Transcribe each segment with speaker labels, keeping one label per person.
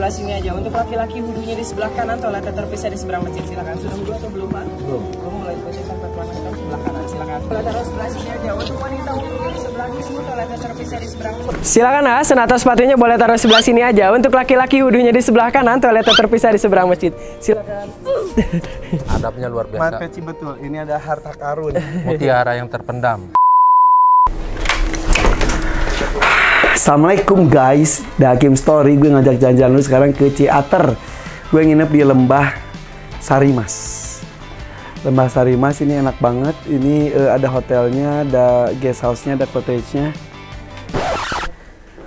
Speaker 1: sebelah sini aja. Untuk laki-laki wudhunya di sebelah kanan, toiletnya terpisah di seberang masjid. Silakan. Sudah wudhu atau belum, Pak? Belum. Mulai proses sampai pelanggan sebelah kanan. Silakan. Toilet taruh sebelah sini aja. Untuk wanita wudhunya di sebelah kiri, toiletnya terpisah di seberang. Silakan, Hasan, atau sepatunya boleh taruh sebelah sini aja. Untuk laki-laki wudhunya di sebelah kanan, toiletnya terpisah di seberang masjid. Silakan.
Speaker 2: Adabnya luar biasa.
Speaker 3: Mat Peci betul. Ini ada harta karun.
Speaker 2: Mutiara yang terpendam.
Speaker 3: Assalamualaikum guys, Hakim Story. Gue ngajak jalan-jalan dulu sekarang ke Ciater. Gue nginep di Lembah Sarimas. Lembah Sarimas ini enak banget. Ini ada hotelnya, ada guest house-nya, ada cottage-nya.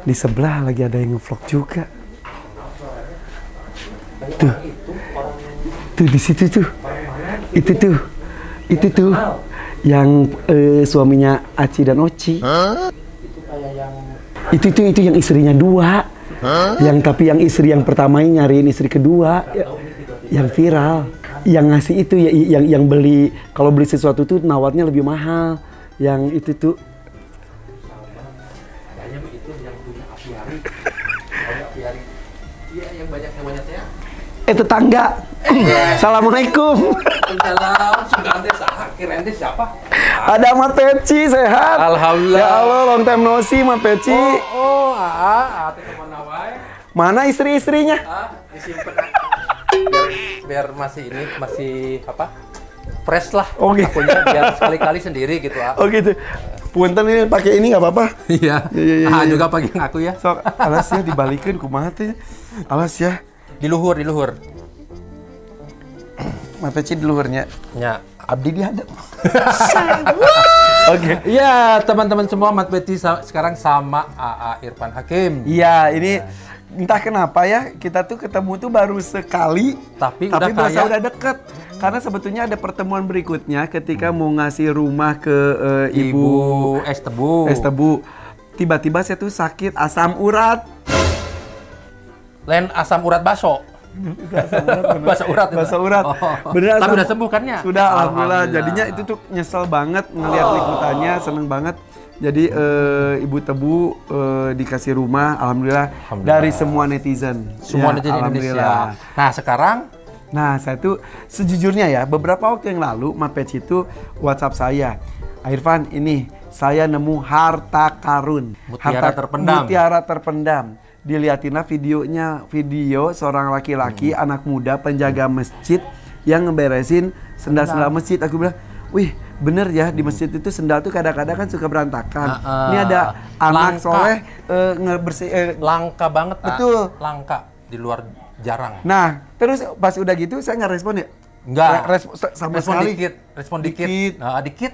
Speaker 3: Di sebelah lagi ada yang ngevlog juga. Tuh di situ tuh. Itu tuh yang suaminya Aci dan Oci. Itu yang istrinya dua. Tapi yang istri yang pertama nyariin istri kedua. Yang viral. Yang ngasih itu ya, yang beli, kalau beli sesuatu tuh nawarnya lebih mahal. Yang itu tuh.
Speaker 2: Iya, yang banyak-banyaknya.
Speaker 3: Tetangga. Assalamualaikum.
Speaker 2: Siapa?
Speaker 3: Ada Mat Peci, sehat?
Speaker 2: Alhamdulillah.
Speaker 3: Ya Allah, long time no see Mat Peci. Mana istri-istrinya?
Speaker 2: Disimpan. Biar masih apa? Fresh lah.
Speaker 3: Oh gitu.
Speaker 2: Akunya biar sekali-kali sendiri gitu.
Speaker 3: Oh gitu. Punten ini pakai ini nggak apa-apa?
Speaker 2: Iya.
Speaker 3: Iya.
Speaker 2: Juga pakai aku ya.
Speaker 3: Sok, alas ya dibalikin kumaha teh. Alas ya.
Speaker 2: Di luhur.
Speaker 3: Mat Peci di luhurnya.
Speaker 2: Ya.
Speaker 3: Abdi dihadap. Oke.
Speaker 2: Iya, teman-teman semua, Mat Peci sekarang sama AA Irfan Hakim.
Speaker 3: Iya, ini entah kenapa ya, kita tuh ketemu tuh baru sekali,
Speaker 2: tapi
Speaker 3: berasa udah deket. Karena sebetulnya ada pertemuan berikutnya ketika mau ngasih rumah ke Ibu
Speaker 2: Es
Speaker 3: Tebu. Tiba-tiba saya tuh sakit asam urat.
Speaker 2: Lain asam urat baso. Bahasa urat. Oh.
Speaker 3: Beneran.
Speaker 2: Tapi udah sembuh kan ya?
Speaker 3: Sudah, alhamdulillah. Jadinya itu tuh nyesel banget ngelihat liputannya, seneng banget. Jadi Ibu Tebu dikasih rumah, alhamdulillah dari semua netizen.
Speaker 2: Semua netizen Indonesia. Nah sekarang,
Speaker 3: saya tuh sejujurnya ya, beberapa waktu yang lalu Mat Peci itu WhatsApp saya, Irfan, ini saya nemu harta karun, mutiara terpendam. Dilihatinlah video seorang laki-laki anak muda penjaga masjid yang ngeberesin sendal-sendal masjid. Aku bilang, wih bener ya, di masjid itu sendal tuh kadang-kadang kan suka berantakan. Ini ada anak soleh ngebersih.
Speaker 2: Langka banget.
Speaker 3: Betul.
Speaker 2: Langka, di luar jarang.
Speaker 3: Nah terus pas udah gitu saya nggak respon ya?
Speaker 2: Nggak.
Speaker 3: Respon dikit.
Speaker 2: Nah, dikit.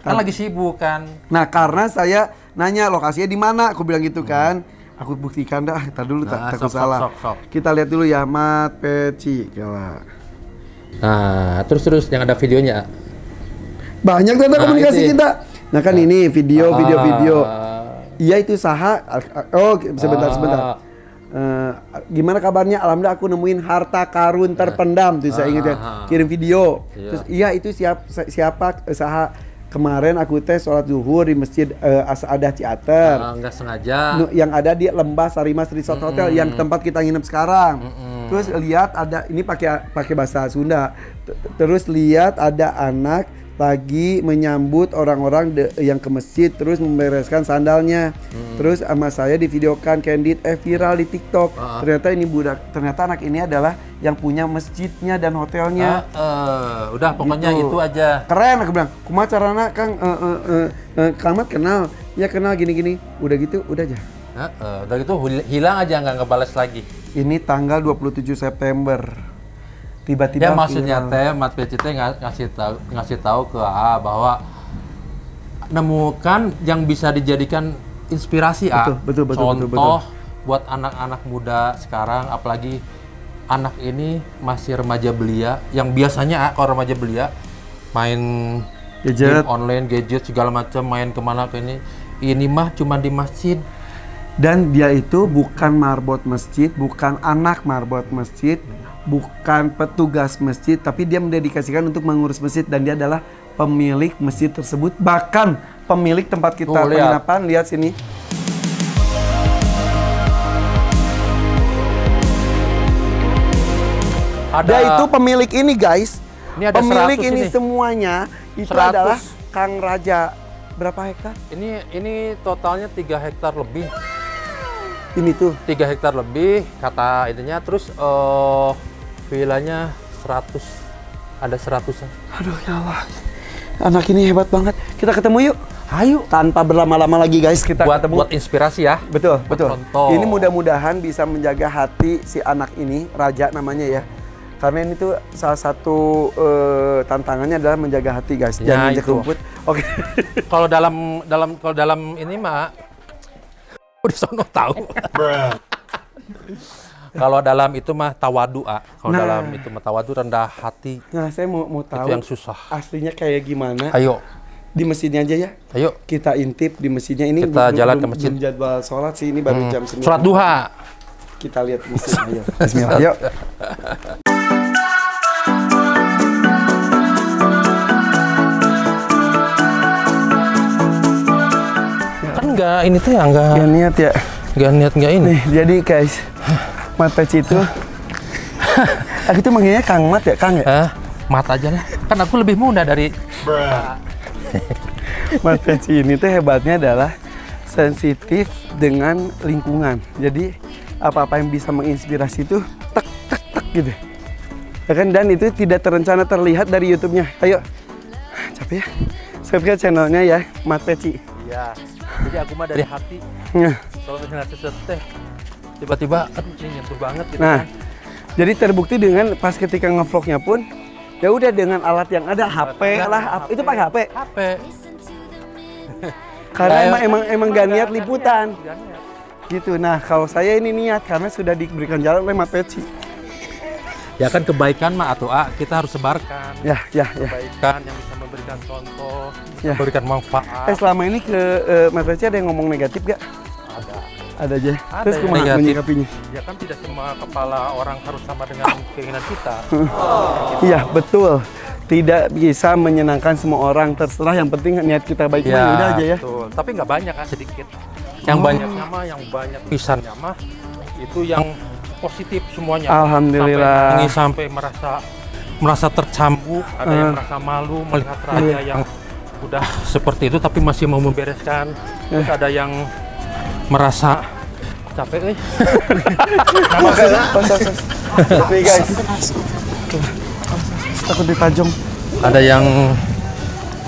Speaker 2: Kan lagi sibuk kan.
Speaker 3: Nah karena saya nanya lokasinya di mana, aku bilang gitu kan. Aku buktikan dah, ntar dulu takut salah. Kita lihat dulu ya, Mat Peci.
Speaker 2: Nah, terus yang ada videonya.
Speaker 3: Banyak tanda komunikasi kita. Nah kan ini video. Iya itu saha. Oh sebentar. Gimana kabarnya? Alhamdulillah aku nemuin harta karun terpendam. Tuh saya ingat ya. Kirim video. Terus iya itu siapa saha. Kemarin aku sholat zuhur di masjid Asadah Ciater.
Speaker 2: Nggak sengaja.
Speaker 3: Yang ada di Lembah Sarimas Resort Hotel yang tempat kita nginep sekarang. Terus lihat ada ini pakai bahasa Sunda. Terus lihat ada anak lagi menyambut orang-orang yang ke masjid, terus membereskan sandalnya. Terus sama saya divideokan candid viral di TikTok. Ternyata anak ini adalah yang punya masjidnya dan hotelnya.
Speaker 2: Udah pokoknya gitu. Itu aja.
Speaker 3: Keren, aku bilang. Kumaha carana Kang Kang Mat kenal. Ya kenal gini-gini. Udah gitu, udah aja.
Speaker 2: Udah gitu hilang aja, nggak ngebales lagi.
Speaker 3: Ini tanggal 27 September. Tiba-tiba
Speaker 2: ya maksudnya teh Mat Peci teh ngasih tahu ke AA bahwa nemukan yang bisa dijadikan inspirasi.
Speaker 3: Betul.
Speaker 2: Contoh buat anak-anak muda sekarang, apalagi anak ini masih remaja belia, yang biasanya kalau remaja belia main
Speaker 3: gadget
Speaker 2: online, gadget segala macam, main kemana ke ini mah cuma di masjid.
Speaker 3: Dan dia itu bukan marbot masjid, bukan anak marbot masjid, bukan petugas masjid, tapi dia mendedikasikan untuk mengurus masjid, dan dia adalah pemilik masjid tersebut, bahkan pemilik tempat kita penginapan. Lihat sini. Dia itu pemilik ini guys.
Speaker 2: Ini ada
Speaker 3: pemilik
Speaker 2: 100
Speaker 3: ini semuanya itu
Speaker 2: 100.
Speaker 3: adalah Kang Raja. Berapa hektar?
Speaker 2: Ini totalnya 3 hektar lebih.
Speaker 3: Ini tuh
Speaker 2: 3 hektar lebih kata itunya, terus villanya 100, ada 100-an.
Speaker 3: Aduh ya Allah, anak ini hebat banget. Kita ketemu yuk.
Speaker 2: Ayo.
Speaker 3: Tanpa berlama-lama lagi guys, kita ketemu.
Speaker 2: Buat inspirasi ya.
Speaker 3: Betul, betul.
Speaker 2: Contoh.
Speaker 3: Ini mudah-mudahan bisa menjaga hati si anak ini, Raja namanya ya. Karena ini tuh salah satu tantangannya adalah menjaga hati guys. Jangan injak rumput. Oke.
Speaker 2: Kalau dalam ini mah udah sono tahu. Kalau dalam itu mah tawadu, kalau dalam itu mah tawadu, rendah hati.
Speaker 3: Nah, saya mau tahu
Speaker 2: itu yang susah.
Speaker 3: Aslinya kayak gimana.
Speaker 2: Ayo.
Speaker 3: Di mesinnya aja ya.
Speaker 2: Ayo.
Speaker 3: Kita intip di mesinnya ini.
Speaker 2: Kita jalan ke masjid.
Speaker 3: Belum jadwal sholat sih, ini baru jam 9.
Speaker 2: Sholat duha.
Speaker 3: Kita lihat mesin. Ayo. Bismillah. Yuk.
Speaker 2: Kan enggak, ini tuh ya enggak.
Speaker 3: Gak niat ya.
Speaker 2: Enggak niat enggak ini.
Speaker 3: Nih, jadi guys, Mat Peci itu aku tuh manggilnya Kang Mat ya, Kang ya?
Speaker 2: Mat aja lah. Kan aku lebih muda dari
Speaker 3: Mat Peci ini tuh hebatnya adalah sensitif dengan lingkungan. Jadi apa-apa yang bisa menginspirasi itu tek tek tek gitu. Ya kan, dan itu tidak terencana terlihat dari YouTube-nya. Ayo. Capek ya. Subscribe channelnya ya, Mat Peci.
Speaker 2: Iya. Jadi aku mah dari hati. Kalau misalnya sesuatu teh tiba-tiba aduh ini nyentuh banget gitu
Speaker 3: Nah,
Speaker 2: kan.
Speaker 3: jadi terbukti dengan pas ketika ngevlognya pun ya udah dengan alat yang ada, HP lah, itu pakai HP.
Speaker 2: HP.
Speaker 3: Karena emang gak niat liputan. Gitu. Nah, kalau saya ini niat karena sudah diberikan jalan oleh Mat Peci.
Speaker 2: Ya kan kebaikan mah atau kita harus sebarkan.
Speaker 3: Ya.
Speaker 2: Kebaikan yang bisa memberikan contoh,
Speaker 3: Ya.
Speaker 2: memberikan manfaat.
Speaker 3: Selama ini ke Mat Peci ada yang ngomong negatif gak? Ada aja.
Speaker 2: Ada
Speaker 3: Terus
Speaker 2: yang
Speaker 3: kumaha
Speaker 2: negatif.
Speaker 3: menyikapinya?
Speaker 2: Ya kan tidak semua kepala orang harus sama dengan keinginan kita.
Speaker 3: Iya, betul. Tidak bisa menyenangkan semua orang, terserah, yang penting niat kita baik,
Speaker 2: Ya,
Speaker 3: udah aja ya.
Speaker 2: betul. Tapi nggak banyak kan, sedikit. Yang banyaknya mah, yang banyak pisannya mah itu yang positif semuanya.
Speaker 3: Alhamdulillah.
Speaker 2: Sampai merasa tercambuk, ada yang merasa malu melihat raja yang udah seperti itu tapi masih mau membereskan. Terus ada yang merasa capek,
Speaker 3: Tapi guys, takut ditajong.
Speaker 2: ada yang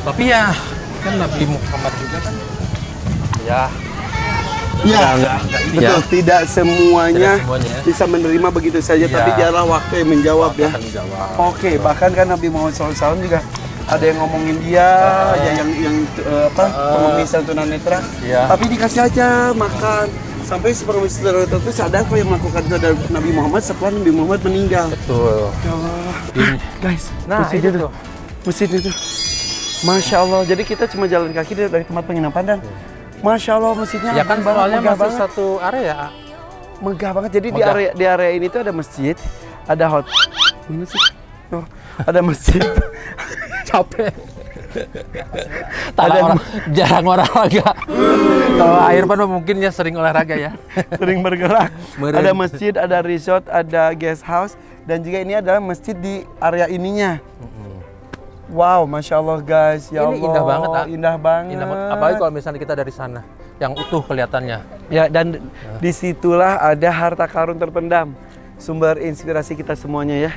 Speaker 2: tapi ya kan Nabi Muhammad juga kan ya enggak ini
Speaker 3: Betul,
Speaker 2: ya.
Speaker 3: tidak semuanya
Speaker 2: Tidak semuanya ya.
Speaker 3: bisa menerima begitu saja,
Speaker 2: Iya.
Speaker 3: tapi biarlah waktu yang menjawab ya.
Speaker 2: Akan dijawab.
Speaker 3: Oke, bahkan kan Nabi Muhammad SAW juga ada yang ngomongin dia aja yang pengemis tunanetra,
Speaker 2: Iya.
Speaker 3: tapi dikasih aja makan sampai si pengemis tunanetra itu sadar kok yang melakukan itu adalah Nabi Muhammad setelah Nabi Muhammad meninggal.
Speaker 2: Betul.
Speaker 3: Ya Allah.
Speaker 2: Ini.
Speaker 3: Guys,
Speaker 2: Nah,
Speaker 3: masjid
Speaker 2: itu
Speaker 3: itu.
Speaker 2: tuh.
Speaker 3: Masjid itu. Masya Allah, jadi kita cuma jalan kaki dari tempat penginapan dan Masya Allah masjidnya
Speaker 2: Ya kan soalnya
Speaker 3: megah
Speaker 2: masih
Speaker 3: banget.
Speaker 2: satu area.
Speaker 3: Megah banget. Jadi
Speaker 2: Megah.
Speaker 3: di area ini tuh ada masjid, ada hotel. Mana sih? Oh, ada masjid.
Speaker 2: Capek. Jarang olahraga. Kalau Irfan mungkin ya sering olahraga ya.
Speaker 3: Sering bergerak.
Speaker 2: Meren.
Speaker 3: Ada masjid, ada resort, ada guest house, dan juga ini adalah masjid di area ininya. Wow, Masya Allah guys, ya
Speaker 2: Ini
Speaker 3: Allah.
Speaker 2: indah banget, ah.
Speaker 3: Indah banget.
Speaker 2: Indah banget. Apalagi kalau misalnya kita dari sana, yang utuh kelihatannya.
Speaker 3: Ya, dan disitulah ada harta karun terpendam, sumber inspirasi kita semuanya ya.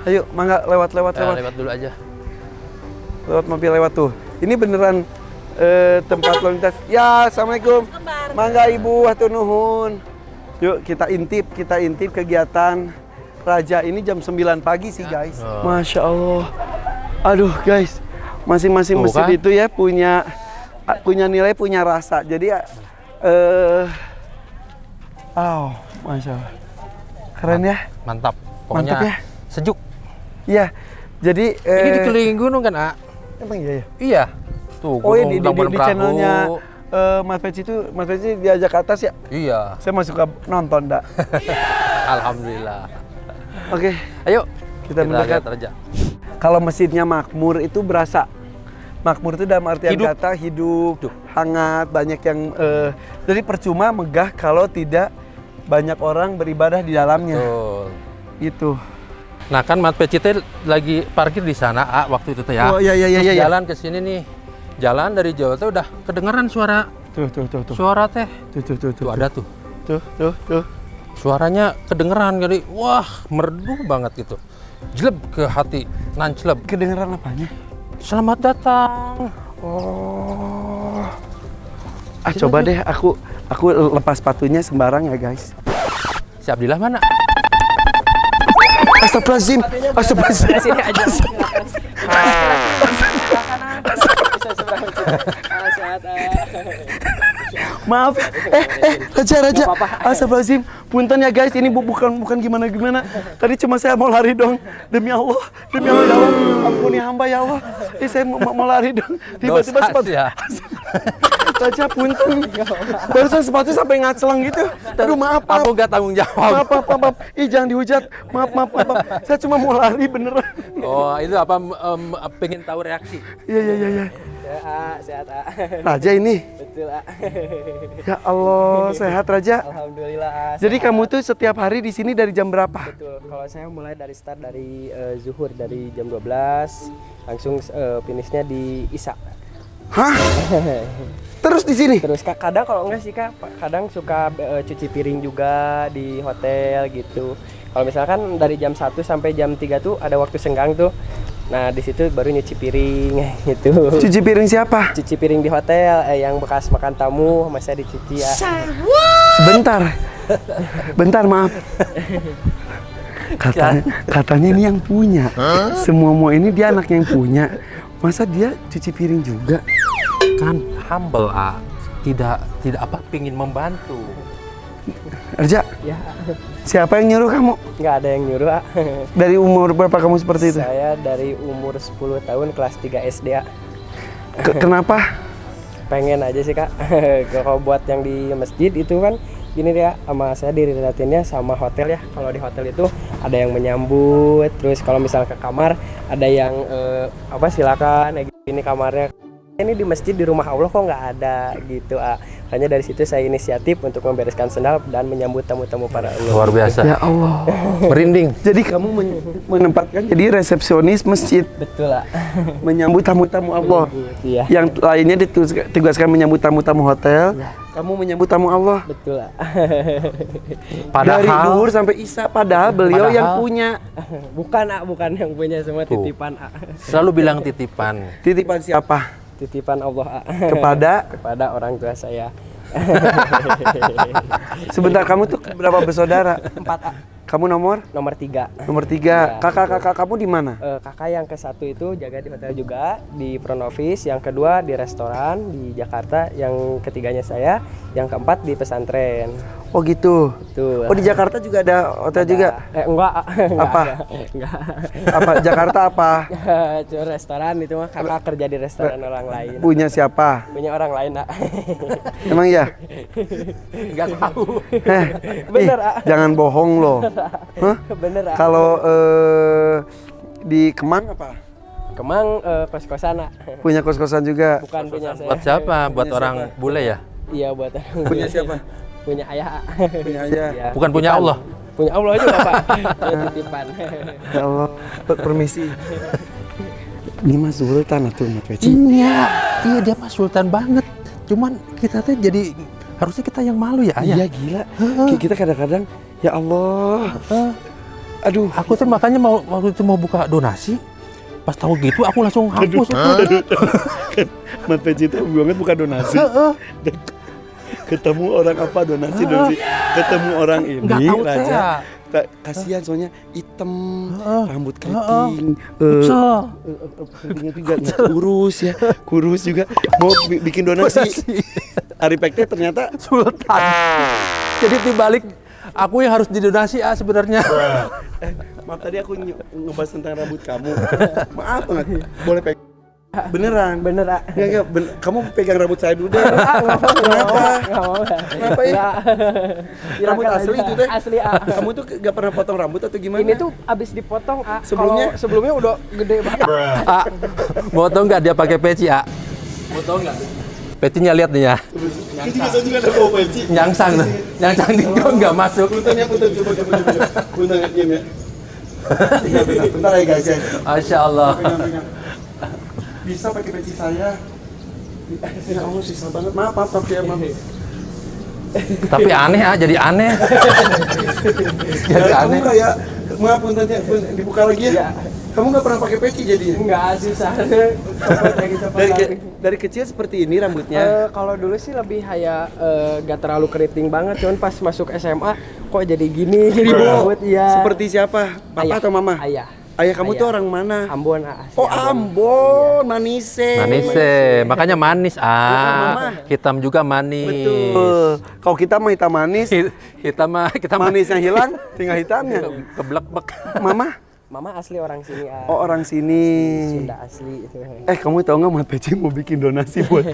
Speaker 3: Ayo, mangga lewat.
Speaker 2: Lewat dulu aja.
Speaker 3: Lewat mobil lewat tuh. Ini beneran tempat lalu lintas. Ya, Assalamualaikum. Mangga Ibu, hatur nuhun. Yuk kita intip kegiatan Raja ini jam 9 pagi sih guys. Masya Allah. Aduh guys, masing-masing
Speaker 2: Tuh,
Speaker 3: masjid
Speaker 2: kan?
Speaker 3: itu ya punya nilai, punya rasa. Jadi Masya Allah. Keren ya.
Speaker 2: Mantap. Pokoknya
Speaker 3: Mantap ya.
Speaker 2: sejuk.
Speaker 3: Iya. Jadi
Speaker 2: Ini dikelilingi gunung kan, A?
Speaker 3: emang iya ya?
Speaker 2: Iya. Tuh,
Speaker 3: Oh ya,
Speaker 2: gunung
Speaker 3: di
Speaker 2: Labuan Perahu.
Speaker 3: channelnya Mas Peci itu, Mas Peci diajak ke atas ya?
Speaker 2: Iya.
Speaker 3: Saya masuk ke nonton, dak.
Speaker 2: Alhamdulillah.
Speaker 3: Oke,
Speaker 2: Ayo
Speaker 3: kita mendekat.
Speaker 2: lihat Raja.
Speaker 3: Kalau masjidnya makmur itu berasa. Makmur itu dalam artian
Speaker 2: Hidup.
Speaker 3: kata hidup, hangat, banyak yang jadi percuma megah kalau tidak banyak orang beribadah di dalamnya.
Speaker 2: Betul.
Speaker 3: Gitu.
Speaker 2: Nah kan Mat Peci teh lagi parkir di sana waktu itu teh ya.
Speaker 3: Oh iya.
Speaker 2: Jalan ke sini nih. Jalan dari jauh tuh udah kedengeran suara.
Speaker 3: Tuh.
Speaker 2: Suara teh.
Speaker 3: Tuh.
Speaker 2: Ada tuh.
Speaker 3: Tuh.
Speaker 2: Suaranya kedengeran kali. Wah, merdu banget gitu. Jeleb ke hati, nancleb.
Speaker 3: Kedengeran apanya?
Speaker 2: Selamat datang.
Speaker 3: Oh. Coba deh aku lepas sepatunya sembarang ya, guys.
Speaker 2: Si Abdillah mana?
Speaker 3: Astagfirullahaladzim.
Speaker 1: Sini aja.
Speaker 3: Maaf, Raja. Astagfirullahaladzim. Punten ya guys, ini bukan gimana. Tadi cuma saya mau lari dong. Demi Allah ya Allah. Ampuni hamba ya Allah. Saya mau lari dong. Tiba-tiba sepatu.
Speaker 2: Ya.
Speaker 3: Raja punten. Barusan sepatu sampai ngaceleng gitu. Aduh maaf.
Speaker 2: Aku nggak tanggung jawab.
Speaker 3: Maaf. Ih jangan dihujat. Maaf. Saya cuma mau lari beneran.
Speaker 2: Oh, itu apa pengen tahu reaksi?
Speaker 3: Iya.
Speaker 1: Sehat.
Speaker 3: Raja ini.
Speaker 1: Betul.
Speaker 3: Ya Allah, sehat Raja.
Speaker 1: Alhamdulillah.
Speaker 3: Jadi kamu tuh setiap hari di sini dari jam berapa?
Speaker 1: Betul. Kalau saya mulai dari start dari zuhur dari jam 12 langsung finishnya di Isya.
Speaker 3: Hah? Terus di sini?
Speaker 1: Terus kadang kalau enggak sih Kak, kadang suka cuci piring juga di hotel gitu. Kalau misalkan dari jam 1 sampai jam 3 tuh ada waktu senggang tuh. Nah, di situ baru nyuci piring gitu.
Speaker 3: Cuci piring siapa?
Speaker 1: Cuci piring di hotel yang bekas makan tamu sama saya dicuci ya.
Speaker 3: Bentar maaf. Katanya ini yang punya. Semua ini dia anak yang punya. Masa dia cuci piring juga?
Speaker 2: Kan humble tidak pingin membantu.
Speaker 3: Raja,
Speaker 1: Ya.
Speaker 3: siapa yang nyuruh kamu?
Speaker 1: Nggak ada yang nyuruh
Speaker 3: Dari umur berapa kamu seperti itu?
Speaker 1: Saya dari umur 10 tahun kelas 3 SD
Speaker 3: Kenapa?
Speaker 1: Pengen aja sih Kak. Kalau buat yang di masjid itu kan gini dia, sama saya direlatinnya sama hotel ya. Kalau di hotel itu ada yang menyambut, terus kalau misal ke kamar ada yang silakan ini kamarnya. Ini di masjid di rumah Allah kok nggak ada gitu. Makanya dari situ saya inisiatif untuk membereskan sendal dan menyambut tamu-tamu para Allah.
Speaker 2: Luar biasa.
Speaker 3: Ya Allah.
Speaker 2: Merinding.
Speaker 3: Jadi kamu menempatkan jadi resepsionis masjid.
Speaker 1: Betul
Speaker 3: Menyambut tamu-tamu Allah.
Speaker 1: Iya.
Speaker 3: Yang lainnya ditugaskan menyambut tamu-tamu hotel.
Speaker 1: Ya.
Speaker 3: Kamu menyambut tamu Allah.
Speaker 1: Betul
Speaker 2: Padahal
Speaker 3: Dari zuhur sampai Isya, padahal beliau yang punya.
Speaker 1: bukan yang punya, semua
Speaker 2: Tuh.
Speaker 1: titipan
Speaker 2: Selalu bilang titipan.
Speaker 3: Titipan siapa?
Speaker 1: Titipan Allah kepada orang tua saya.
Speaker 3: Sebentar, kamu tuh berapa bersaudara?
Speaker 1: 4
Speaker 3: Kamu nomor
Speaker 1: 3.
Speaker 3: Nomor 3.
Speaker 1: Ya.
Speaker 3: Kakak kamu di mana?
Speaker 1: Kakak yang ke-1 itu jaga di hotel juga di front office, yang kedua di restoran di Jakarta, yang ketiganya saya, yang keempat di pesantren.
Speaker 3: Oh gitu.
Speaker 1: Betul.
Speaker 3: Oh di Jakarta juga ada hotel juga?
Speaker 1: Enggak.
Speaker 3: Apa?
Speaker 1: Enggak.
Speaker 3: Apa Jakarta apa?
Speaker 1: Cuma restoran itu mah kakak kerja di restoran orang lain.
Speaker 3: Punya siapa?
Speaker 1: Punya orang lain,
Speaker 3: Emang ya?
Speaker 2: Nggak tahu.
Speaker 1: Bener,
Speaker 3: jangan bohong loh. Hah?
Speaker 1: Bener,
Speaker 3: Kalau di Kemang apa?
Speaker 1: Kemang kos-kosan,
Speaker 3: Punya kos-kosan juga?
Speaker 1: Bukan punya saya.
Speaker 2: Buat siapa? Buat
Speaker 3: Punya
Speaker 2: orang
Speaker 3: siapa?
Speaker 2: bule ya?
Speaker 1: Iya, buat
Speaker 3: Punya siapa?
Speaker 1: Punya ayah.
Speaker 3: Punya ayah.
Speaker 1: Ya,
Speaker 2: Bukan punya
Speaker 1: titipan.
Speaker 2: Allah.
Speaker 1: Punya Allah juga Pak. Titipan.
Speaker 3: Ya Allah, permisi. Ini Mas Sultan atau Mas Peci?
Speaker 2: Iya dia Mas Sultan banget. Cuman kita tuh jadi harusnya kita yang malu ya ayah.
Speaker 3: Iya gila. Kita kadang-kadang ya Allah. Aduh,
Speaker 2: Aku tuh makanya waktu itu mau buka donasi. Pas tahu gitu aku langsung hapus.
Speaker 3: Mas Peci itu banget bukan donasi. Ketemu orang apa donasi. Ketemu orang ini
Speaker 2: Nggak tahu
Speaker 3: Raja.
Speaker 2: teh.
Speaker 3: Kasihan soalnya hitam, rambut keriting, kurus ya, kurus juga. Mau bikin donasi. Arifeknya ternyata
Speaker 2: Sultan. Jadi dibalik aku yang harus didonasi sebenarnya.
Speaker 3: Maaf tadi aku ngebahas tentang rambut kamu. Maaf banget. Boleh pegang? Beneran?
Speaker 1: Bener,
Speaker 3: Enggak, kamu pegang rambut saya dulu deh.
Speaker 1: Kenapa?
Speaker 3: Kenapa ya? Rambut asli itu deh?
Speaker 1: Asli,
Speaker 3: Kamu tuh gak pernah potong rambut atau gimana?
Speaker 1: Ini tuh abis dipotong,
Speaker 3: Sebelumnya?
Speaker 1: Kalau sebelumnya udah gede banget.
Speaker 2: Mau tau nggak dia pakai peci Mau tau nggak? Pecinya lihat nih ya.
Speaker 3: Itu bisa juga ada bawa peci.
Speaker 2: Nyangsang tuh. Nyangsang di nggak masuk.
Speaker 3: Punten coba. Punten diam ya. Bentar ya guys ya.
Speaker 2: Masya Allah.
Speaker 3: Pegang. Bisa pakai peci saya. Ya Allah, susah banget. Maaf tapi emang.
Speaker 2: Tapi aneh jadi aneh. Jadi
Speaker 3: Kamu
Speaker 2: aneh.
Speaker 3: kayak, maaf tadi dibuka lagi ya. Kamu nggak pernah pakai peci jadinya?
Speaker 1: Enggak, susah.
Speaker 3: Dari kecil seperti ini rambutnya?
Speaker 1: Kalau dulu sih lebih kayak gak terlalu keriting banget, cuman pas masuk SMA kok jadi gini, jadi rambut ya.
Speaker 3: Seperti siapa? Papa atau mama?
Speaker 1: Ayah.
Speaker 3: Ayah kamu tuh orang mana?
Speaker 1: Ambon.
Speaker 3: Oh Ambon, Manise.
Speaker 2: Manise, makanya manis
Speaker 3: Mama.
Speaker 2: Hitam juga manis.
Speaker 3: Betul. Kalau kita mah hitam manis,
Speaker 2: Kita mah
Speaker 3: manisnya hilang, tinggal hitamnya.
Speaker 2: keblek-blek.
Speaker 1: Mama asli orang sini.
Speaker 3: Oh orang sini.
Speaker 1: Sunda asli.
Speaker 3: Kamu tahu nggak Mat Peci mau bikin donasi buat?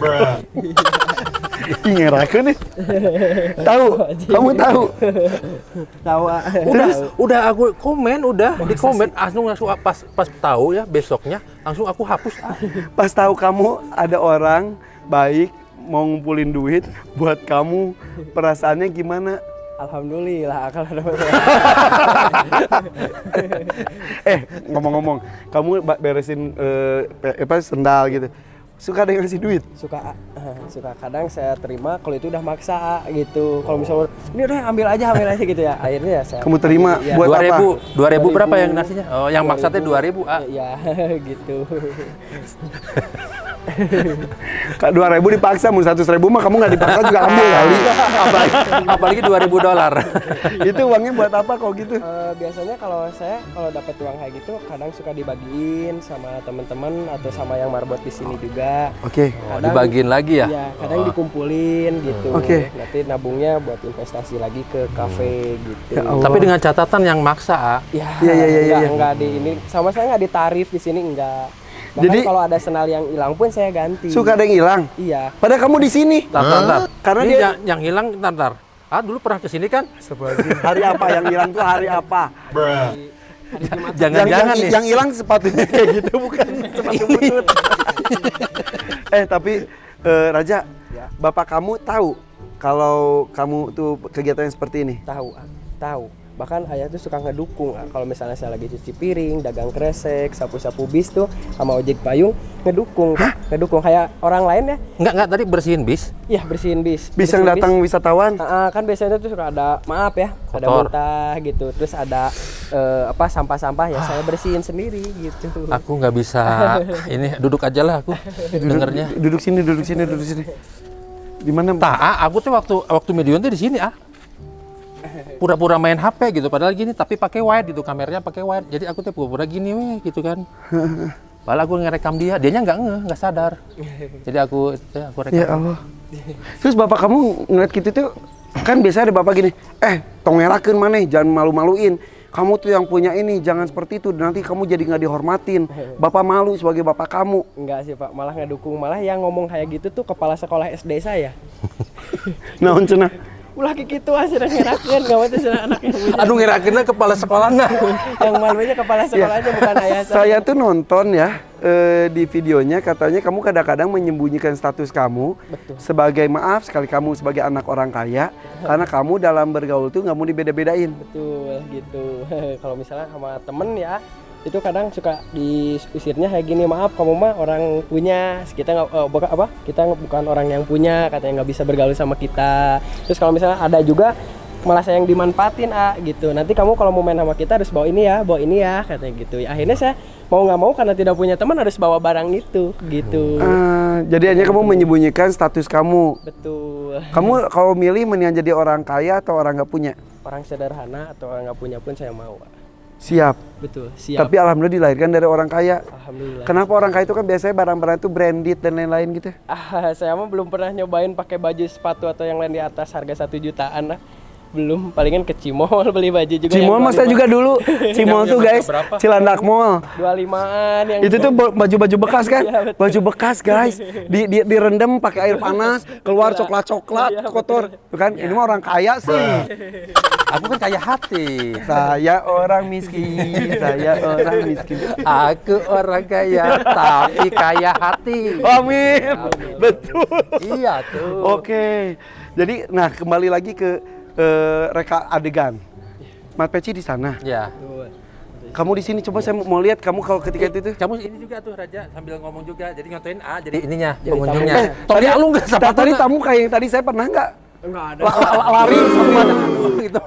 Speaker 3: Ngerakeun nih. Tahu? Kamu tahu?
Speaker 1: Tahu.
Speaker 2: Udah aku komen, di komen langsung pas tahu ya besoknya langsung aku hapus.
Speaker 3: Pas tahu kamu ada orang baik mau ngumpulin duit buat kamu, perasaannya gimana?
Speaker 1: Alhamdulillah kalau ada
Speaker 3: Ngomong-ngomong, kamu beresin sendal gitu. Suka ada yang ngasih duit?
Speaker 1: suka kadang saya terima kalau itu udah maksa gitu. Kalau misalnya ini udah ambil aja gitu ya. Akhirnya ya saya
Speaker 3: Kamu terima
Speaker 1: ya.
Speaker 3: buat apa?
Speaker 2: 2000 berapa yang nasinya? Oh, yang maksudnya 2000
Speaker 1: Ya gitu.
Speaker 3: Kak 2.000 dipaksa, mau 100.000 mah kamu nggak dipaksa juga ambil kali.
Speaker 2: apalagi $2000.
Speaker 3: Itu uangnya buat apa kok gitu?
Speaker 1: Biasanya kalau dapat uang kayak gitu kadang suka dibagiin sama teman-teman atau sama yang marbot di sini juga.
Speaker 3: Oke.
Speaker 2: Dibagiin lagi ya?
Speaker 1: Iya, kadang dikumpulin gitu.
Speaker 3: Oke.
Speaker 1: Nanti nabungnya buat investasi lagi ke kafe gitu.
Speaker 3: Ya Allah.
Speaker 2: Tapi dengan catatan yang maksa.
Speaker 1: Ya,
Speaker 3: Iya.
Speaker 1: enggak di ini sama saya nggak ditarif di sini enggak. Bahkan
Speaker 3: Jadi
Speaker 1: kalau ada senal yang hilang pun saya ganti.
Speaker 3: suka ada yang hilang.
Speaker 1: Iya.
Speaker 3: Padahal kamu di sini.
Speaker 2: Tar.
Speaker 3: Karena
Speaker 2: Ini
Speaker 3: dia
Speaker 2: yang hilang ntar. Dulu pernah kesini kan?
Speaker 3: hari apa yang hilang tuh hari apa?
Speaker 2: Jangan-jangan nih.
Speaker 3: Yang hilang sepatunya kayak gitu bukan sepatu butut. Tapi Raja, bapak kamu tahu kalau kamu tuh kegiatan seperti ini?
Speaker 1: Tahu. Bahkan ayah tuh suka ngedukung. Kalau misalnya saya lagi cuci piring, dagang kresek, sapu-sapu bis tuh sama ojek payung ngedukung kayak orang lain ya.
Speaker 2: Enggak tadi bersihin bis.
Speaker 1: Iya, bersihin bis.
Speaker 3: Bis yang datang wisatawan?
Speaker 1: Kan biasanya tuh suka ada ada muntah gitu. Terus ada sampah-sampah ya saya bersihin sendiri gitu.
Speaker 2: Aku nggak bisa ini duduk aja lah aku dengernya.
Speaker 3: Duduk sini. Di mana?
Speaker 2: Aku tuh waktu Medion tuh di sini pura-pura main HP gitu padahal gini tapi pakai wide gitu, kameranya pakai wide. Jadi aku tuh pura-pura gini gitu kan. Padahal aku ngerekam dianya nggak sadar. Jadi aku rekam.
Speaker 3: Ya Allah. Terus bapak kamu ngeliat gitu tuh kan biasa ada bapak gini, tong ngerakeun maneh, jangan malu-maluin. Kamu tuh yang punya ini, jangan seperti itu, nanti kamu jadi nggak dihormatin. Bapak malu sebagai bapak kamu.
Speaker 1: Enggak sih Pak, malah ngedukung. Malah yang ngomong kayak gitu tuh kepala sekolah SD saya.
Speaker 3: Naon cenah?
Speaker 1: Ulah kikitu hasilnya ngerakeun, gak mau tuh anak yang punya.
Speaker 2: Aduh ngerakeunna kepala sekolahnya.
Speaker 1: Yang malunya kepala sekolahnya bukan ayah saya.
Speaker 3: Saya tuh nonton ya di videonya katanya kamu kadang-kadang menyembunyikan status kamu.
Speaker 1: Betul.
Speaker 3: Sebagai maaf sekali kamu sebagai anak orang kaya karena kamu dalam bergaul tuh nggak mau dibeda-bedain.
Speaker 1: Betul gitu. Kalau misalnya sama temen ya itu kadang suka diusirnya kayak gini, maaf kamu mah orang punya, kita kita bukan orang yang punya, katanya nggak bisa bergaul sama kita. Terus kalau misalnya ada juga malah saya yang dimanfaatin gitu, nanti kamu kalau mau main sama kita harus bawa ini ya katanya gitu. Akhirnya saya mau nggak mau karena tidak punya teman harus bawa barang itu gitu.
Speaker 3: Jadi hanya kamu menyembunyikan status kamu.
Speaker 1: Betul.
Speaker 3: Kamu kalau milih mendingan jadi orang kaya atau orang nggak punya?
Speaker 1: Orang sederhana atau orang nggak punya pun saya mau.
Speaker 3: Siap.
Speaker 1: Betul, siap.
Speaker 3: Tapi alhamdulillah dilahirkan dari orang kaya.
Speaker 1: Alhamdulillah.
Speaker 3: Kenapa orang kaya itu kan biasanya barang-barang itu branded dan lain-lain gitu?
Speaker 1: Saya mah belum pernah nyobain pakai baju sepatu atau yang lain di atas harga 1 jutaan lah. Belum, palingan ke Cimol beli baju juga.
Speaker 3: Cimol mas saya juga dulu. Cimol tuh guys, Cilandak Mall.
Speaker 1: 25-an yang
Speaker 3: itu tuh baju-baju bekas kan?
Speaker 1: Iya, betul.
Speaker 3: Baju bekas guys. Direndam pakai air panas, keluar coklat-coklat kotor. Tuh kan? Ini mah orang kaya sih.
Speaker 2: Aku kan kaya hati.
Speaker 3: Saya orang miskin.
Speaker 2: Aku orang kaya tapi kaya hati.
Speaker 3: Amin. Betul.
Speaker 2: Iya tuh.
Speaker 3: Oke. Jadi kembali lagi ke reka adegan. Mat Peci di sana.
Speaker 2: Ya.
Speaker 3: Kamu di sini coba saya mau lihat kamu kalau ketika itu tuh.
Speaker 2: Kamu ini juga tuh Raja sambil ngomong juga. Jadi nyotoin jadi ininya
Speaker 1: Jadi
Speaker 2: pengunjungnya.
Speaker 3: Tadi lu nggak tadi tamu kayak yang tadi saya pernah nggak?
Speaker 1: Enggak ada.
Speaker 3: Lari sama gitu.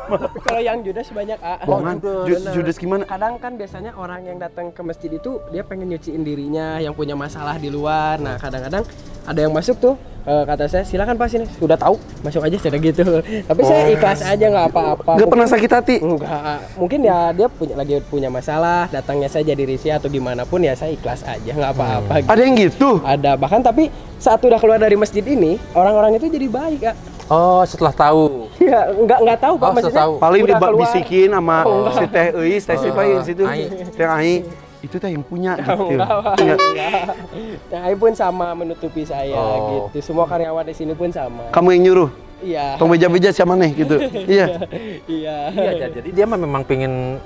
Speaker 1: Kalau yang judes banyak
Speaker 3: Jangan. Judes gimana?
Speaker 1: Kadang kan biasanya orang yang datang ke masjid itu dia pengen nyuciin dirinya, yang punya masalah di luar. Nah kadang-kadang ada yang masuk tuh, kata saya silakan Pak sini, sudah tahu masuk aja sudah gitu. Tapi saya ikhlas aja nggak apa-apa.
Speaker 3: Nggak pernah sakit hati?
Speaker 1: Enggak, mungkin ya dia lagi punya masalah, datangnya saya jadi risih atau gimana pun ya saya ikhlas aja nggak apa-apa.
Speaker 3: Ada yang gitu?
Speaker 1: Ada, bahkan tapi saat udah keluar dari masjid ini orang-orang itu jadi baik Kak.
Speaker 2: Oh, setelah tahu.
Speaker 1: Iya, enggak tahu Pak, maksudnya.
Speaker 2: Tahu.
Speaker 3: Paling
Speaker 1: udah keluar.
Speaker 3: dibisikin sama si Teh Eis, Teh Siapa yang situ. Teh Ai. Itu teh yang punya gitu.
Speaker 1: Enggak. Yang Ai pun sama menutupi saya gitu. Semua karyawan di sini pun sama.
Speaker 3: Kamu yang nyuruh?
Speaker 1: Iya.
Speaker 3: Tong beja-beja siapa nih gitu. Iya.
Speaker 1: Iya.
Speaker 2: Iya, jadi dia mah memang pengen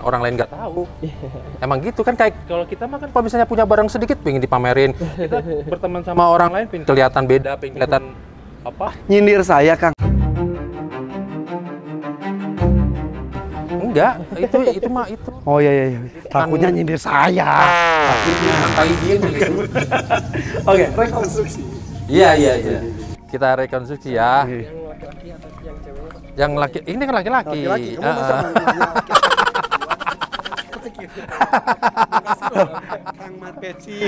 Speaker 2: orang lain nggak tahu. Emang gitu kan, kayak kalau kita mah kan kalau misalnya punya barang sedikit pengen dipamerin. Kita berteman sama orang lain pengen kelihatan beda, pengen kelihatan apa?
Speaker 3: Nyindir saya, Kang.
Speaker 2: Enggak, itu mah itu.
Speaker 3: Oh iya. Takutnya nyindir saya.
Speaker 2: Takutnya kayak gini gitu.
Speaker 3: Oke, rekonstruksi.
Speaker 2: Iya. Kita rekonstruksi ya.
Speaker 1: Yang laki-laki atau yang cewek?
Speaker 2: Yang laki, ini kan laki-laki.
Speaker 3: Laki-laki, kamu masa manggilnya Kang Mat Peci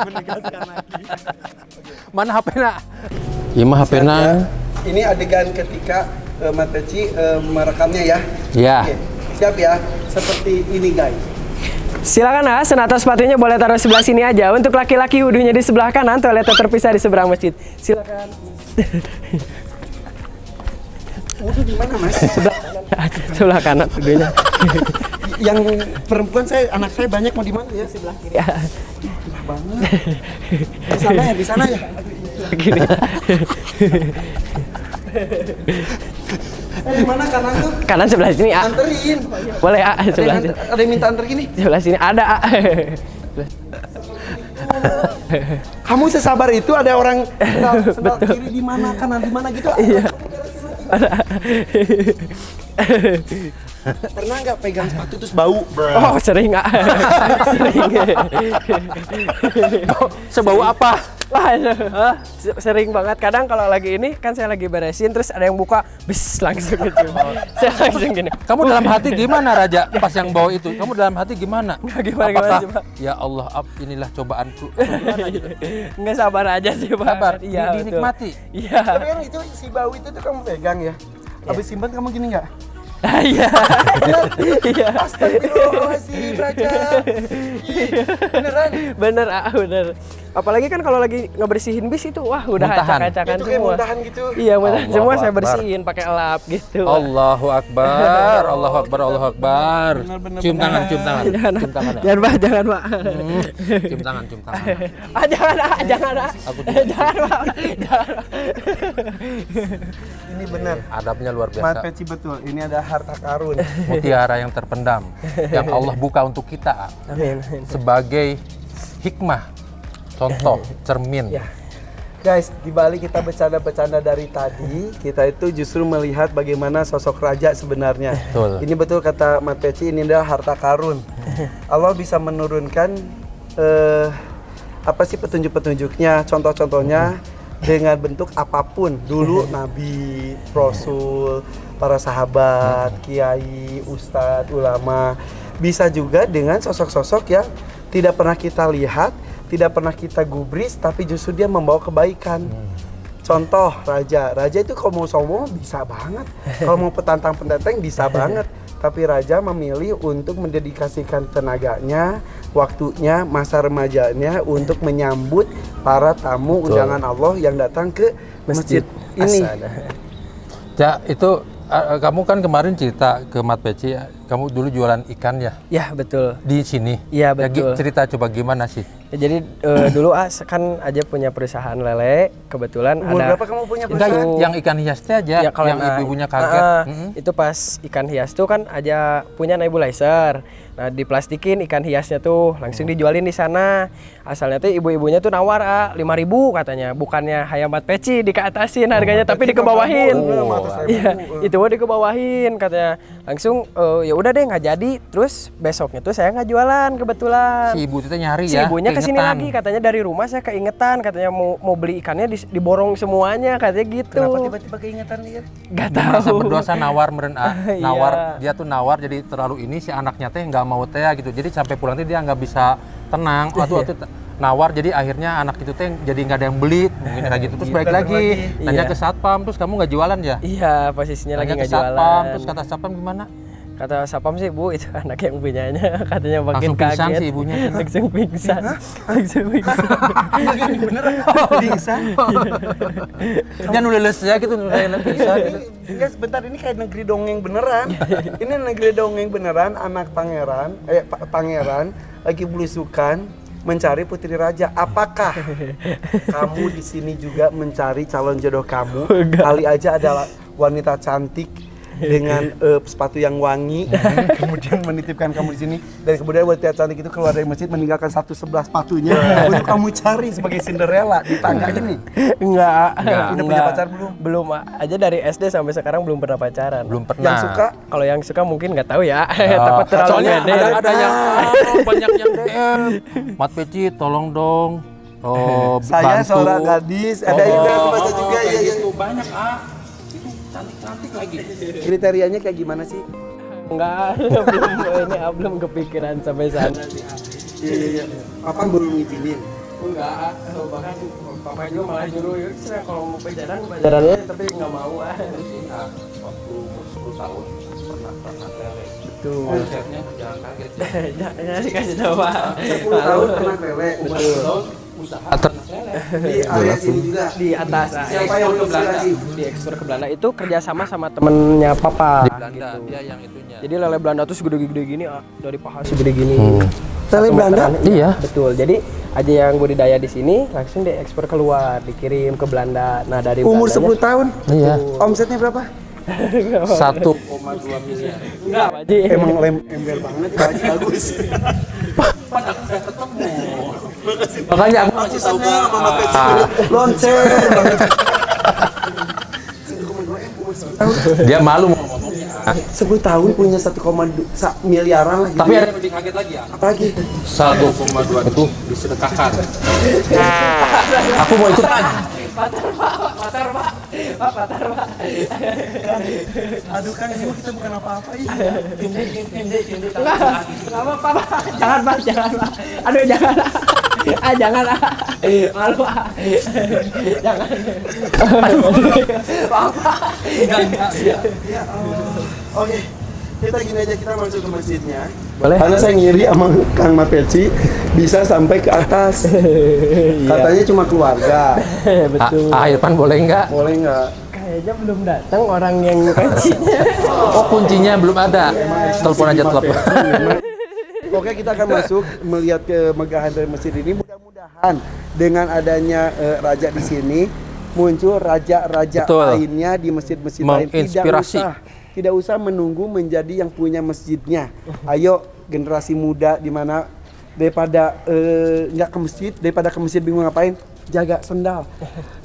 Speaker 3: menegaskan lagi.
Speaker 2: Mana HP-na? Iya mah HP-na.
Speaker 3: Ini adegan ketika Mat Peci merekamnya ya.
Speaker 2: Iya.
Speaker 3: Oke, siap ya. Seperti ini guys.
Speaker 1: Silakan Hasan, atau sepatunya boleh taruh sebelah sini aja. Untuk laki-laki wudhunya di sebelah kanan, toiletnya terpisah di seberang masjid. Silakan.
Speaker 3: Wudhu di mana, Mas?
Speaker 1: Sebelah kanan wudhunya.
Speaker 3: Yang perempuan anak saya banyak mau di mana ya?
Speaker 1: Sebelah kiri. Ya.
Speaker 3: Banget. Di sana ya.
Speaker 1: Gini.
Speaker 3: Di mana kanan tuh?
Speaker 1: Kanan sebelah sini, A.
Speaker 3: Anterin.
Speaker 1: Boleh, A. Sebelah sini.
Speaker 3: Ada yang minta anter gini?
Speaker 1: Sebelah sini ada, A.
Speaker 3: Kamu sesabar itu ada orang sendal kiri di mana, kanan di mana gitu?
Speaker 1: Iya.
Speaker 3: Pernah nggak pegang sepatu terus bau?
Speaker 1: Oh, sering, A. Sering.
Speaker 2: Sebau apa?
Speaker 1: Wah, sering banget. Kadang kalau lagi ini kan saya lagi beresin terus ada yang buka, bis langsung gitu. Saya langsung gini.
Speaker 2: Kamu dalam hati gimana Raja pas yang bawa itu? Kamu dalam hati gimana?
Speaker 1: Gimana coba?
Speaker 2: Ya Allah, inilah cobaanku.
Speaker 1: Nggak sabar aja sih, Pak.
Speaker 2: Sabar,
Speaker 1: Iya,
Speaker 2: dinikmati.
Speaker 1: Iya.
Speaker 3: Tapi yang itu si bau itu tuh kamu pegang ya? Habis simpan kamu gini nggak?
Speaker 1: Iya. Iya.
Speaker 3: Astagfirullahaladzim, Raja. Beneran?
Speaker 1: Bener, A, bener. Apalagi kan kalau lagi ngebersihin bis itu, wah udah acak-acakan
Speaker 3: itu kayak
Speaker 1: semua.
Speaker 3: muntahan gitu.
Speaker 1: Iya, muntahan
Speaker 2: Allahu
Speaker 1: semua saya
Speaker 2: Akbar.
Speaker 1: bersihin pakai lap gitu.
Speaker 2: Allahu Akbar, Allahu Akbar, Allahu Akbar. Cium tangan.
Speaker 1: Jangan,
Speaker 2: Cium tangan ya.
Speaker 1: jangan, Pak, jangan, Pak.
Speaker 2: Cium tangan.
Speaker 1: Ah, jangan, A, jangan, A. Jangan, Pak. Jangan, Pak.
Speaker 3: Ini bener.
Speaker 2: Adabnya luar
Speaker 3: Mat
Speaker 2: biasa.
Speaker 3: Peci betul. Ini ada harta karun.
Speaker 2: Mutiara yang terpendam yang Allah buka untuk kita
Speaker 1: Amin.
Speaker 2: sebagai hikmah, contoh, cermin.
Speaker 1: Ya.
Speaker 3: Guys, di balik kita bercanda-bercanda dari tadi, kita itu justru melihat bagaimana sosok raja sebenarnya.
Speaker 2: Betul.
Speaker 3: Ini betul kata Mat Peci, ini adalah harta karun. Allah bisa menurunkan apa sih petunjuk-petunjuknya, contoh-contohnya dengan bentuk apapun. Dulu Nabi, Rasul, para sahabat, kiai, ustadz, ulama. Bisa juga dengan sosok-sosok yang tidak pernah kita lihat, tidak pernah kita gubris, tapi justru dia membawa kebaikan. Contoh raja itu kalau mau sombong bisa banget, kalau mau petantang-petantang bisa banget. Tapi raja memilih untuk mendedikasikan tenaganya, waktunya, masa remajanya untuk menyambut para tamu undangan Allah yang datang ke masjid ini.
Speaker 2: Ya, itu kamu kan kemarin cerita ke Mat Peci, kamu dulu jualan ikan ya?
Speaker 1: Ya, betul.
Speaker 2: Di sini?
Speaker 1: Iya, betul.
Speaker 2: Ya, cerita coba gimana sih?
Speaker 4: Ya, jadi dulu kan aja punya perusahaan lele, kebetulan ada.
Speaker 3: Berapa kamu punya perusahaan?
Speaker 2: Yang ikan hias teh aja,
Speaker 4: Ya, kalau
Speaker 2: yang ibu-ibunya kaget.
Speaker 4: Itu pas ikan hias tuh kan aja punya nebulizer. Nah, diplastikin ikan hiasnya tuh langsung dijualin di sana. Asalnya tuh ibu-ibunya tuh nawar 5.000 katanya, bukannya hayamat peci dikeatasin harganya tapi dikebawahin. Iya, itu mah dikebawahin katanya. Langsung ya udah deh nggak jadi. Terus besoknya tuh saya nggak jualan kebetulan.
Speaker 2: Si ibu itu nyari
Speaker 4: Si
Speaker 2: ya.
Speaker 4: ibunya kesini lagi katanya dari rumah saya keingetan katanya mau beli ikannya diborong semuanya katanya gitu.
Speaker 3: Kenapa tiba-tiba keingetan dia?
Speaker 4: Gak
Speaker 2: Dia merasa
Speaker 4: tahu.
Speaker 2: berdosa nawar nawar
Speaker 4: Iya.
Speaker 2: dia tuh nawar jadi terlalu ini si anaknya teh nggak mau teh gitu. Jadi sampai pulang teh dia nggak bisa tenang. Waktu nawar jadi akhirnya anak itu teh jadi nggak ada yang beli mungkin kayak gitu terus balik lagi nanya ke satpam terus kamu nggak jualan ya?
Speaker 4: Iya, posisinya lagi
Speaker 2: Nanya ke
Speaker 4: nggak jualan.
Speaker 2: satpam terus kata satpam gimana?
Speaker 4: Kata satpam sih, Bu, itu anak yang punyanya katanya makin
Speaker 2: Langsung pingsan
Speaker 4: kaget.
Speaker 2: si ibunya.
Speaker 4: Langsung pingsan. Langsung pingsan.
Speaker 3: Beneran? Pingsan?
Speaker 2: Dia nulis ya gitu nulis pingsan.
Speaker 3: Enggak, sebentar, ini kayak negeri dongeng beneran. Ini negeri dongeng beneran, anak pangeran lagi belusukan mencari putri raja. Apakah kamu di sini juga mencari calon jodoh kamu? Kali aja ada wanita cantik dengan sepatu yang wangi, kemudian menitipkan kamu di sini, dan kemudian wanita cantik itu keluar dari masjid meninggalkan satu sebelah sepatunya untuk kamu cari sebagai Cinderella di tangga ini.
Speaker 4: Enggak.
Speaker 3: Udah punya pacar belum?
Speaker 4: Belum, aja dari SD sampai sekarang belum pernah pacaran.
Speaker 2: Belum pernah.
Speaker 3: Yang suka?
Speaker 4: Kalau yang suka mungkin nggak tahu ya. Takut terlalu
Speaker 2: Soalnya
Speaker 4: gede.
Speaker 2: ada yang banyak yang DM. Mat Peci tolong dong. Oh,
Speaker 3: Saya
Speaker 2: bantu.
Speaker 3: seorang gadis, ada juga aku baca juga ya.
Speaker 2: Itu banyak itu cantik-cantik lagi.
Speaker 3: Kriterianya kayak gimana sih?
Speaker 4: Enggak, belum kepikiran sampai sana sih.
Speaker 3: Iya. Apa belum ngizinin?
Speaker 4: Enggak, bahkan papa juga malah nyuruh ya kalau mau pacarannya tapi nggak mau.
Speaker 2: Waktu 10 tahun pernah lele.
Speaker 4: Betul.
Speaker 2: Konsepnya jangan kaget.
Speaker 4: Jangan dikasih tahu, Pak.
Speaker 3: 10 tahun pernah lele.
Speaker 4: Betul.
Speaker 2: Usaha ternak lele.
Speaker 3: Di area sini juga.
Speaker 4: Di atas.
Speaker 3: Siapa yang
Speaker 4: ke Belanda?
Speaker 3: inspirasi?
Speaker 4: Di ekspor ke Belanda itu kerjasama sama temennya papa.
Speaker 2: Di Belanda dia yang itunya.
Speaker 4: Jadi lele Belanda tuh segede-gede gini, dari paha segede gini.
Speaker 3: Lele Belanda?
Speaker 2: Iya.
Speaker 4: Betul. Jadi aja yang budidaya di sini langsung diekspor keluar, dikirim ke Belanda. Nah, dari
Speaker 3: Umur
Speaker 4: Belandanya-
Speaker 3: 10 tahun?
Speaker 2: Iya.
Speaker 3: Omsetnya berapa?
Speaker 2: 1,2 miliar.
Speaker 4: Enggak, Pak Haji.
Speaker 3: Emang embel banget, Pak Haji bagus.
Speaker 2: Makanya aku masih tahu
Speaker 3: Lonceng banget.
Speaker 2: dia malu mau ngomongnya.
Speaker 3: 10 tahun punya 1,2 miliaran lah gitu.
Speaker 2: Tapi ada yang lebih kaget lagi ya.
Speaker 3: apa lagi?
Speaker 2: 1,2 itu disedekahkan. Aku mau ikut.
Speaker 4: Patar, Pak.
Speaker 3: Aduh kan ini kita bukan apa-apa ini.
Speaker 4: Enggak apa-apa, Pak. Jangan, Pak. Aduh, jangan. Jangan. Malu, Pak. Jangan. Pak.
Speaker 3: Oke. Kita gini aja, kita masuk ke masjidnya.
Speaker 4: Boleh.
Speaker 3: Karena saya ngiri sama Kang Mapeci bisa sampai ke atas. Katanya cuma keluarga.
Speaker 4: Betul.
Speaker 2: Irfan boleh nggak?
Speaker 3: Boleh nggak?
Speaker 4: Kayaknya belum datang orang yang kuncinya.
Speaker 2: Oh kuncinya belum ada. Telepon aja telepon.
Speaker 3: Oke, kita akan masuk melihat kemegahan dari masjid ini. Mudah-mudahan dengan adanya raja di sini muncul raja-raja
Speaker 2: Betul.
Speaker 3: lainnya di masjid-masjid lain.
Speaker 2: Menginspirasi.
Speaker 3: Tidak usah menunggu menjadi yang punya masjidnya. Ayo generasi muda di mana daripada nggak ke masjid, daripada ke masjid bingung ngapain, jaga sendal.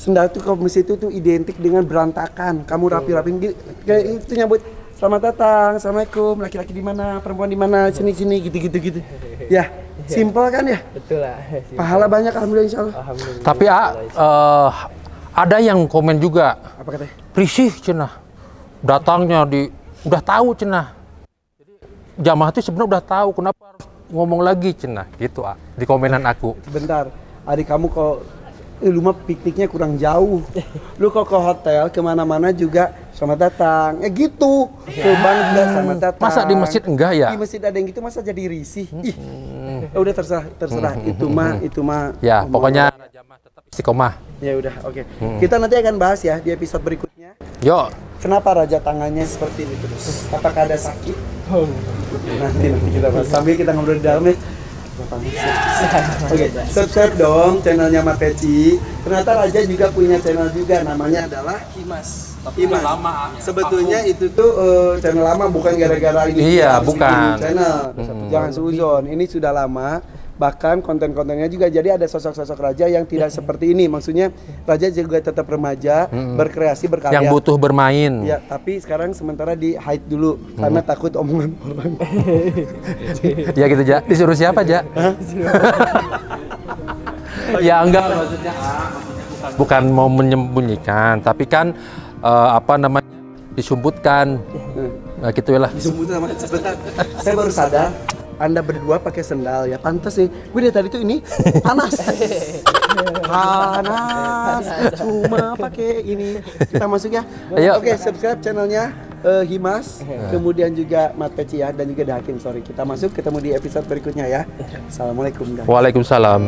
Speaker 3: Sendal itu ke masjid itu identik dengan berantakan. Kamu rapi-rapin kayak itu nyambut. Selamat datang, assalamualaikum. Laki-laki di mana, perempuan di mana, sini gitu. Ya, simple kan ya?
Speaker 4: Betul lah.
Speaker 3: Pahala banyak alhamdulillah insyaallah.
Speaker 4: Alhamdulillah.
Speaker 2: Tapi ada yang komen juga.
Speaker 3: Apa katanya?
Speaker 2: Risih cenah. Datangnya udah tahu cenah. Jadi jamaah itu sebenarnya udah tahu kenapa harus ngomong lagi cenah gitu di komenan aku.
Speaker 3: Bentar, adik kamu kalau lu mah pikniknya kurang jauh. Lu kalau ke hotel kemana-mana juga selamat datang. Gitu. Ke bank juga selamat datang.
Speaker 2: Masa di masjid enggak ya?
Speaker 3: Di masjid ada yang gitu masa jadi risih. Ih. Udah terserah. Itu mah.
Speaker 2: Ya, pokoknya jamaah tetap istiqomah.
Speaker 3: Ya udah, oke. Kita nanti akan bahas ya di episode berikutnya.
Speaker 2: Yuk.
Speaker 3: Kenapa raja tangannya seperti ini terus? Apakah ada sakit? Nanti kita bahas. Sambil kita ngobrol di dalam ya. Oke, subscribe dong channelnya Mat Peci. Ternyata Raja juga punya channel juga, namanya adalah
Speaker 1: Himas.
Speaker 3: Himas. Sebetulnya itu tuh channel lama, bukan gara-gara ini.
Speaker 2: Iya,
Speaker 3: harus
Speaker 2: bukan.
Speaker 3: bikin channel. Jangan suzon. Ini sudah lama. Bahkan konten-kontennya juga, jadi ada sosok-sosok Raja yang tidak seperti ini. Maksudnya Raja juga tetap remaja, berkreasi, berkarya.
Speaker 2: Yang butuh bermain.
Speaker 3: Ya, tapi sekarang sementara di hide dulu karena takut omongan orang.
Speaker 2: Ya gitu, Ja. Disuruh siapa, Ja? Ya enggak, maksudnya bukan mau menyembunyikan, tapi kan apa namanya, disumputkan. Nah, gitu lah.
Speaker 3: Disumput sama sebentar. Saya baru sadar Anda berdua pakai sendal ya, pantas sih. Gue dari tadi tuh ini panas. Panas. Cuma pakai ini. Kita masuk ya.
Speaker 2: Ayo.
Speaker 3: Oke, subscribe channelnya Himas, kemudian juga Mat Peci ya, dan juga The Hakim. Sorry, kita masuk, ketemu di episode berikutnya ya. Assalamualaikum guys.
Speaker 2: Waalaikumsalam.